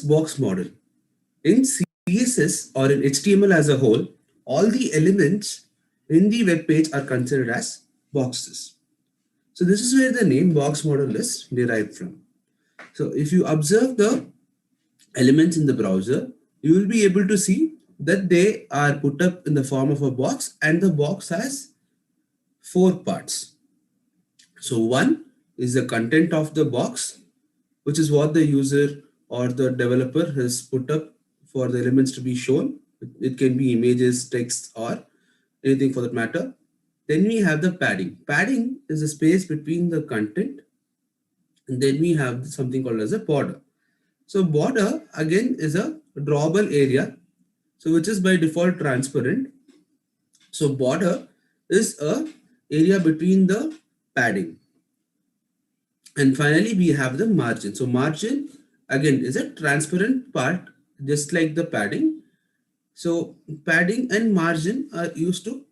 box model. In CSS or in HTML as a whole, all the elements in the web page are considered as boxes. So this is where the name box model is derived from. So if you observe the elements in the browser, you will be able to see that they are put up in the form of a box, and the box has 4 parts. So one is the content of the box, which is what the user or the developer has put up for the elements to be shown. It can be images, text, or anything for that matter. Then we have the padding. Padding is the space between the content, and then we have something called as a border. So border again is a drawable area, so which is by default transparent. So border is a area between the padding. And finally, we have the margin. So margin again is a transparent part, just like the padding. So padding and margin are used to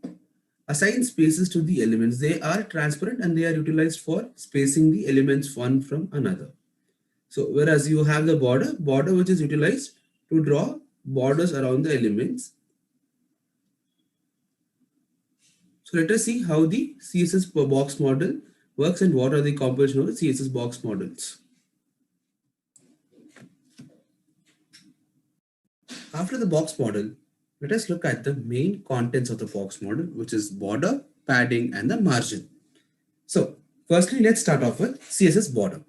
assign spaces to the elements. They are transparent and they are utilized for spacing the elements one from another. So whereas you have the border which is utilized to draw borders around the elements. So let us see how the CSS box model works and what are the composition of the CSS box models. After the box model, let us look at the main contents of the box model, which is border, padding, and the margin. So firstly, let's start off with CSS border.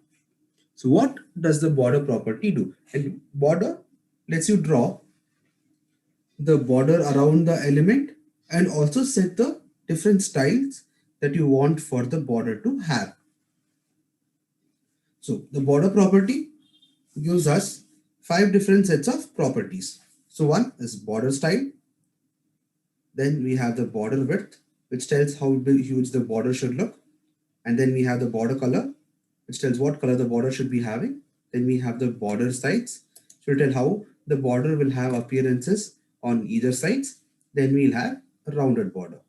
So what does the border property do? And border lets you draw the border around the element and also set the different styles that you want for the border to have. So the border property gives us 5 different sets of properties. So one is border style. Then we have the border width, which tells how huge the border should look. And then we have the border color, which tells what color the border should be having. Then we have the border sides, which will tell how the border will have appearances on either sides. Then we'll have a rounded border,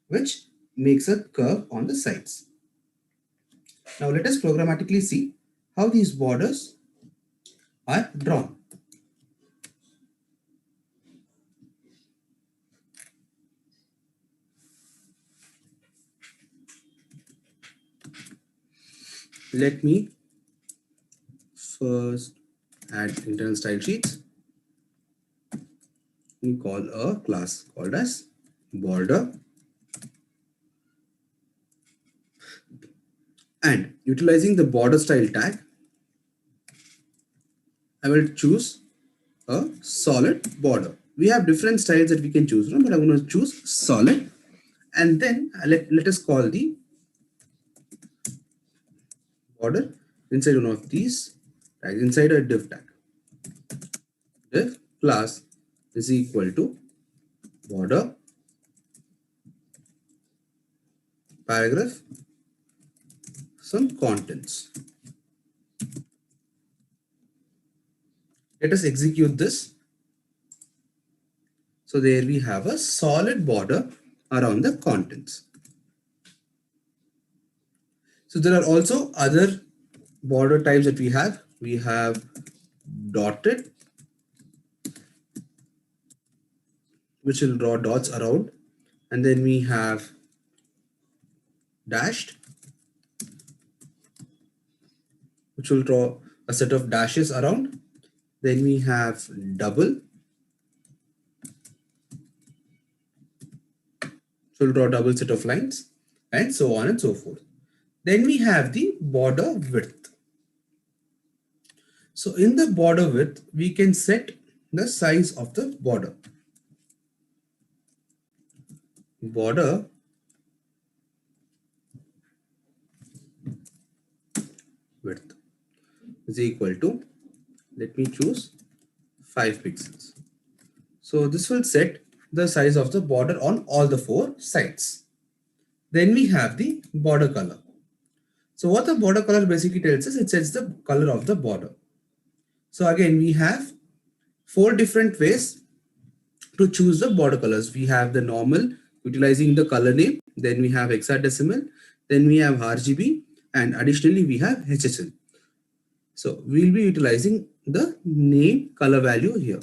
which makes a curve on the sides. Now let us programmatically see how these borders are drawn. Let me first add internal style sheets. We call a class called as border, and utilizing the border style tag, I will choose a solid border. We have different styles that we can choose from, but I'm going to choose solid, and then let us call the border inside one of these tags, inside a div tag. Div class is equal to border paragraph some contents. Let us execute this. So there we have a solid border around the contents. So there are also other border types that we have. We have dotted, which will draw dots around, and then we have dashed, which will draw a set of dashes around. Then we have double, which will draw a double set of lines, and so on and so forth. Then we have the border width. So in the border width, we can set the size of the border. Border width is equal to, let me choose 5 pixels. So this will set the size of the border on all the 4 sides. Then we have the border color. So what the border color basically tells us, it sets the color of the border. So again, we have 4 different ways to choose the border colors. We have the normal, utilizing the color name. Then we have hexadecimal. Then we have RGB, and additionally we have HSL. So we'll be utilizing the name color value here.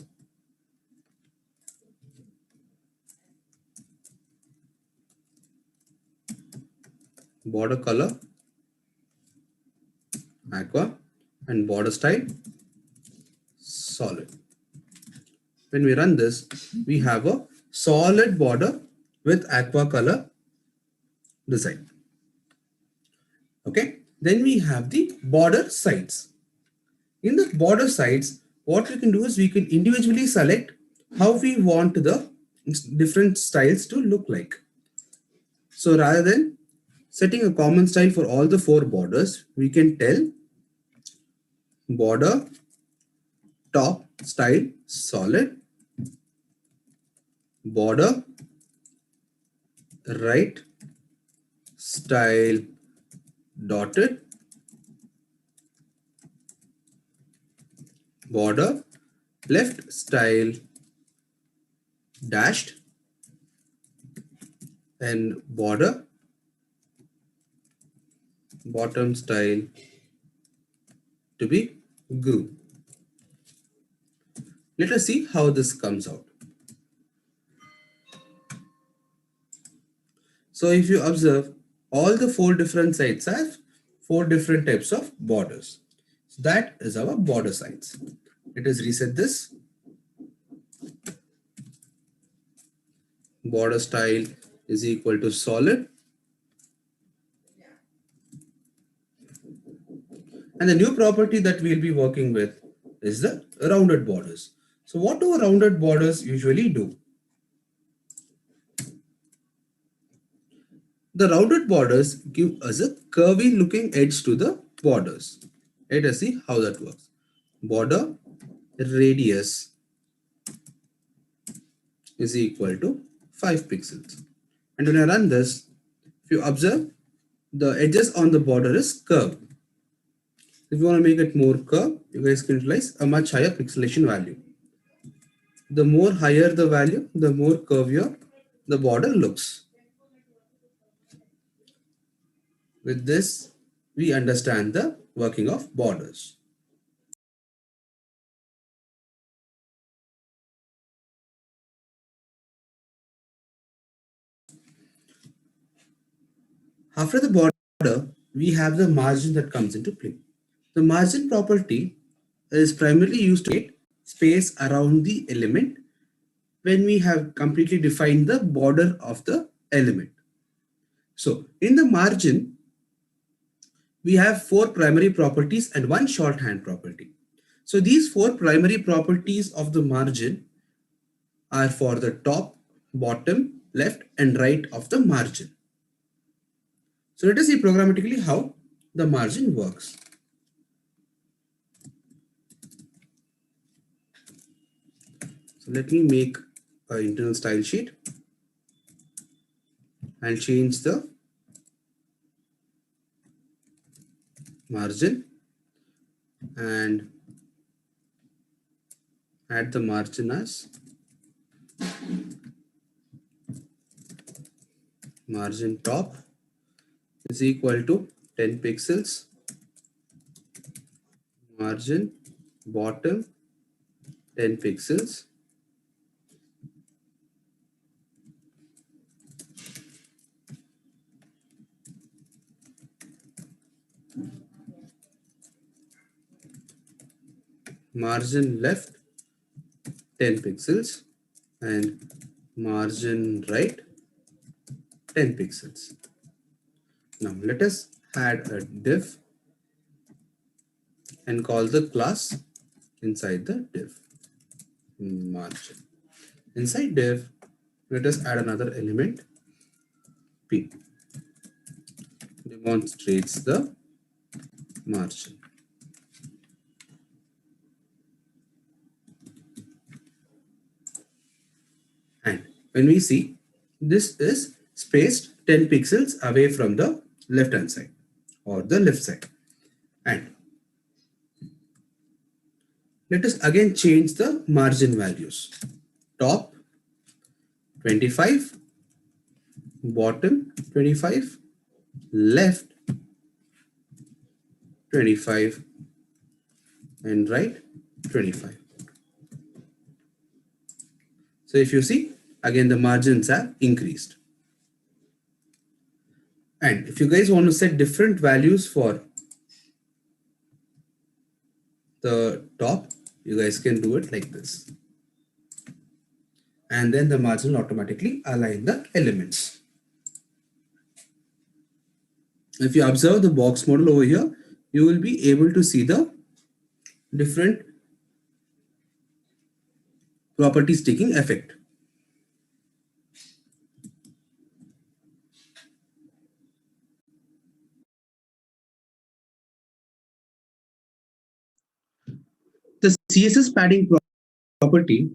Border color aqua and border style solid. When we run this, we have a solid border with aqua color design. Okay, then we have the border sides. In the border sides, what we can do is we can individually select how we want the different styles to look like. So rather than setting a common style for all the four borders, we can tell border top style solid, border right style dotted, border left style dashed, and border bottom style to be groove. Let us see how this comes out. So if you observe, all the four different sides have four different types of borders. So that is our border sides. Let us reset this. Border style is equal to solid. And the new property that we'll be working with is the rounded borders. So what do rounded borders usually do? The rounded borders give us a curvy looking edge to the borders. Let us see how that works. Border radius is equal to 5 pixels. And when I run this, if you observe, the edges on the border is curved. If you want to make it more curved, you guys can utilize a much higher pixelation value. The more higher the value, the more curvier the border looks. With this, we understand the working of borders. After the border, we have the margin that comes into play. The margin property is primarily used to create space around the element when we have completely defined the border of the element. So in the margin, we have four primary properties and one shorthand property. So these four primary properties of the margin are for the top, bottom, left, and right of the margin. So let us see programmatically how the margin works. So let me make an internal style sheet and change the margin and add the margin as margin top is equal to 10 pixels, margin bottom 10 pixels, margin left 10 pixels, and margin right 10 pixels. Now let us add a div and call the class inside the div margin. Inside div, let us add another element p, demonstrates the margin. And when we see, this is spaced 10 pixels away from the left hand side or the left side. And let us again change the margin values. Top 25, bottom 25, left 25, and right 25. So if you see, again the margins have increased. And if you guys want to set different values for the top, you guys can do it like this. And then the margin will automatically align the elements. If you observe the box model over here, you will be able to see the different properties taking effect. The CSS padding property,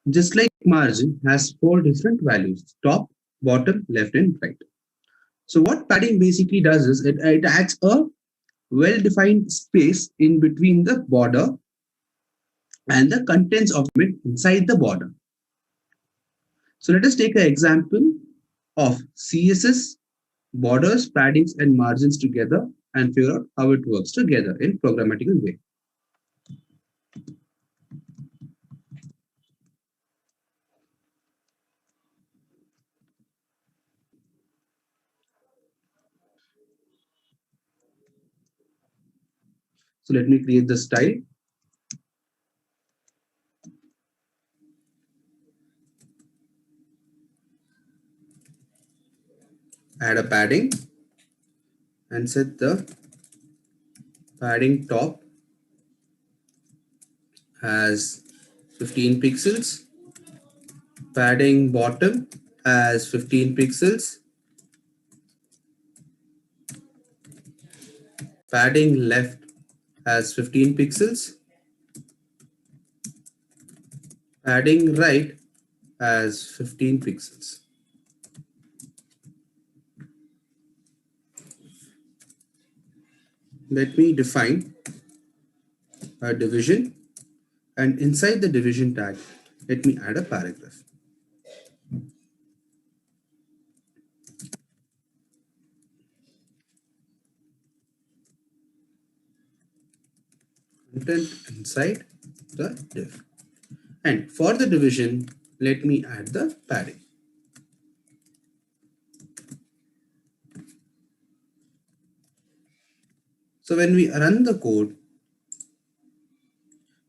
just like margin, has four different values: top, bottom, left, and right. So what padding basically does is it adds a well-defined space in between the border and the contents of it inside the border. So let us take an example of CSS, borders, paddings, and margins together and figure out how it works together in programmatical way. So let me create the style, add a padding, and set the padding top as 15 pixels, padding bottom as 15 pixels, padding left as 15 pixels, padding right as 15 pixels. Let me define a division, and inside the division tag, let me add a paragraph. Content inside the div. And for the division, let me add the padding. So when we run the code,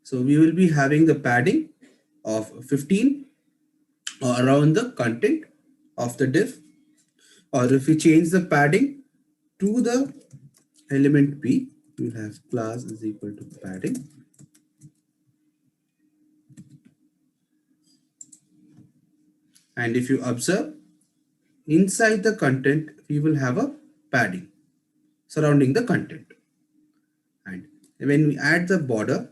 so we will be having the padding of 15 around the content of the div, or if we change the padding to the element p, we'll have class is equal to padding. And if you observe, inside the content, we will have a padding surrounding the content. And when we add the border,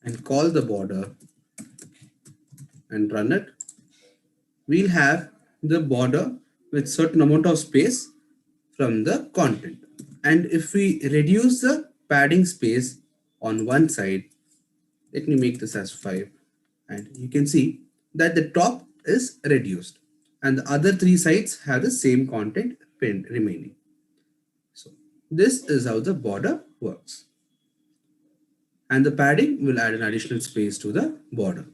and call the border and run it, we'll have the border with certain amount of space from the content. And if we reduce the padding space on one side, let me make this as 5, and you can see that the top is reduced and the other three sides have the same content remaining. So this is how the border works. And the padding will add an additional space to the border.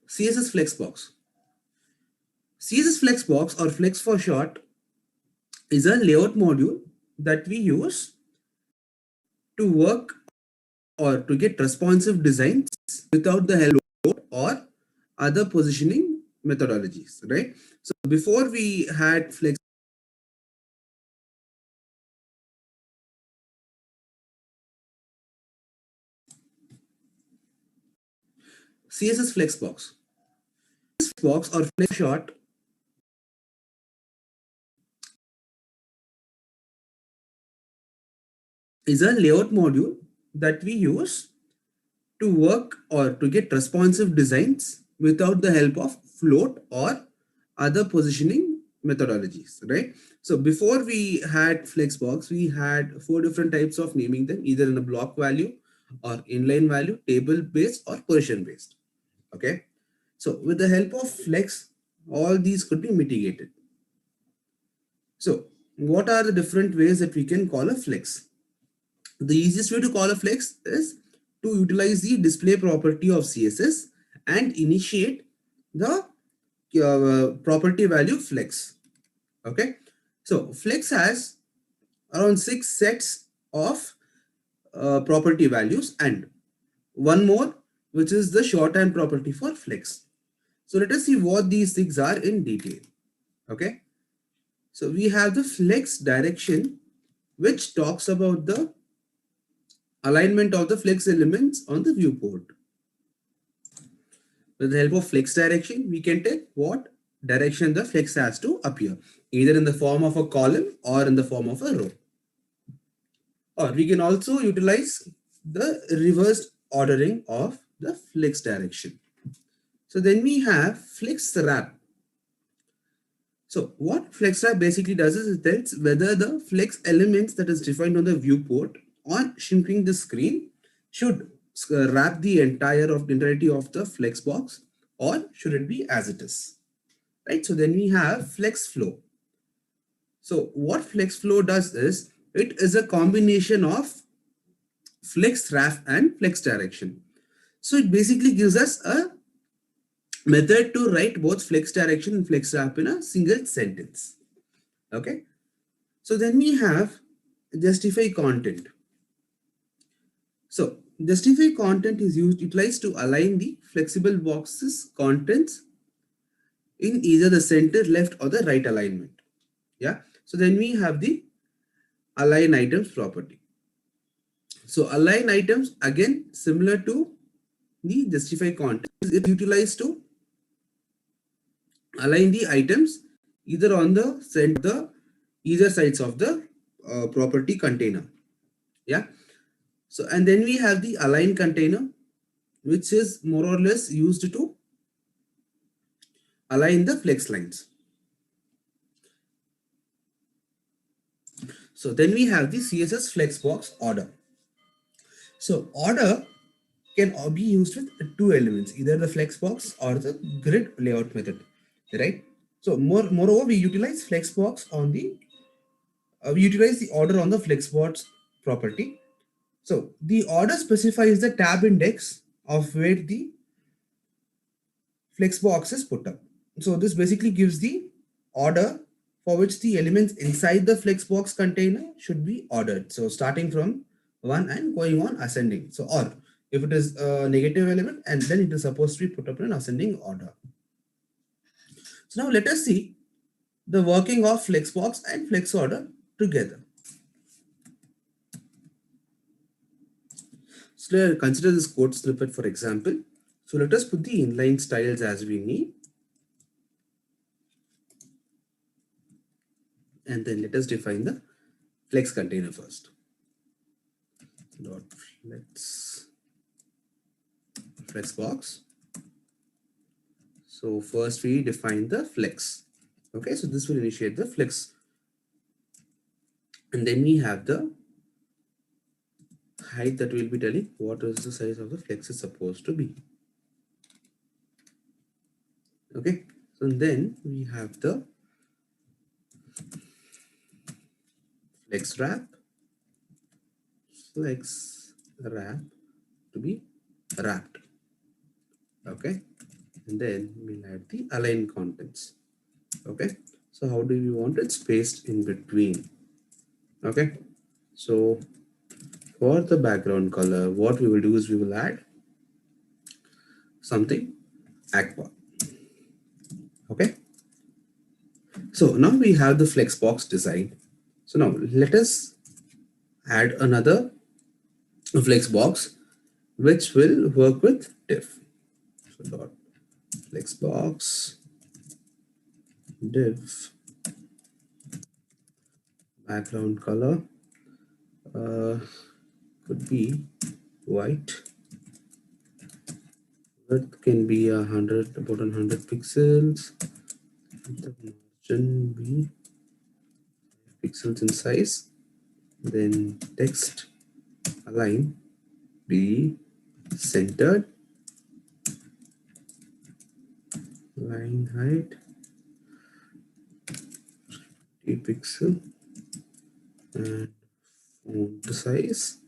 CSS Flexbox. CSS Flexbox, or Flex for short, is a layout module that we use to work or to get responsive designs without the help of or other positioning methodologies, right? So before we had Flex, CSS Flexbox. Flexbox or flex short is a layout module that we use to work or to get responsive designs without the help of float or other positioning methodologies, right? So before we had Flexbox, we had four different types of naming them, either in a block value or inline value, table based or position based. Okay. So with the help of Flex, all these could be mitigated. So what are the different ways that we can call a flex? The easiest way to call a flex is to utilize the display property of CSS and initiate the property value flex. Okay. So flex has around 6 sets of property values and one more, which is the shorthand property for flex. So let us see what these things are in detail. Okay. So we have the flex direction, which talks about the alignment of the flex elements on the viewport. With the help of flex direction, we can take what direction the flex has to appear, either in the form of a column or in the form of a row. Or we can also utilize the reversed ordering of the flex direction. So then we have flex wrap. So what flex wrap basically does is it tells whether the flex elements that is defined on the viewport on shrinking the screen should wrap the entirety of the flex box, or should it be as it is, right? So then we have flex flow. So what flex flow does is it is a combination of flex wrap and flex direction. So it basically gives us a method to write both flex direction and flex wrap in a single sentence. Okay. So then we have justify content. So justify content is utilized to align the flexible boxes contents in either the center, left or the right alignment. Yeah. So then we have the align items property. So align items again similar to the justify content is utilized to align the items either on the center, either sides of the property container. Yeah. So and then we have the align container, which is more or less used to align the flex lines. So then we have the CSS flexbox order. So order can be used with two elements, either the flexbox or the grid layout method, right? So moreover, we utilize flexbox on the we utilize the order on the flexbox property. So the order specifies the tab index of where the flexbox is put up. So this basically gives the order for which the elements inside the flexbox container should be ordered. So starting from 1 and going on ascending. So or if it is a negative element, and then it is supposed to be put up in an ascending order. So now let us see the working of flexbox and flex order together. So let's consider this code snippet for example. So let us put the inline styles as we need. And then let us define the flex container first. Dot flex box. So first we define the flex. Okay, so this will initiate the flex. And then we have the height that will be telling what is the size of the flex is supposed to be. Okay, so then we have the flex wrap to be wrapped. Okay, and then we'll add the align contents. Okay, so how do we want it spaced in between? Okay, so for the background color, what we will do is we will add something aqua. Okay, so now we have the flex box design. So now let us add another flex box which will work with diff. So dot flexbox div background color uh, could be white. Width can be 100, about 100 pixels. The margin be pixels in size. Then text align be centered. Line height 8 pixel and font size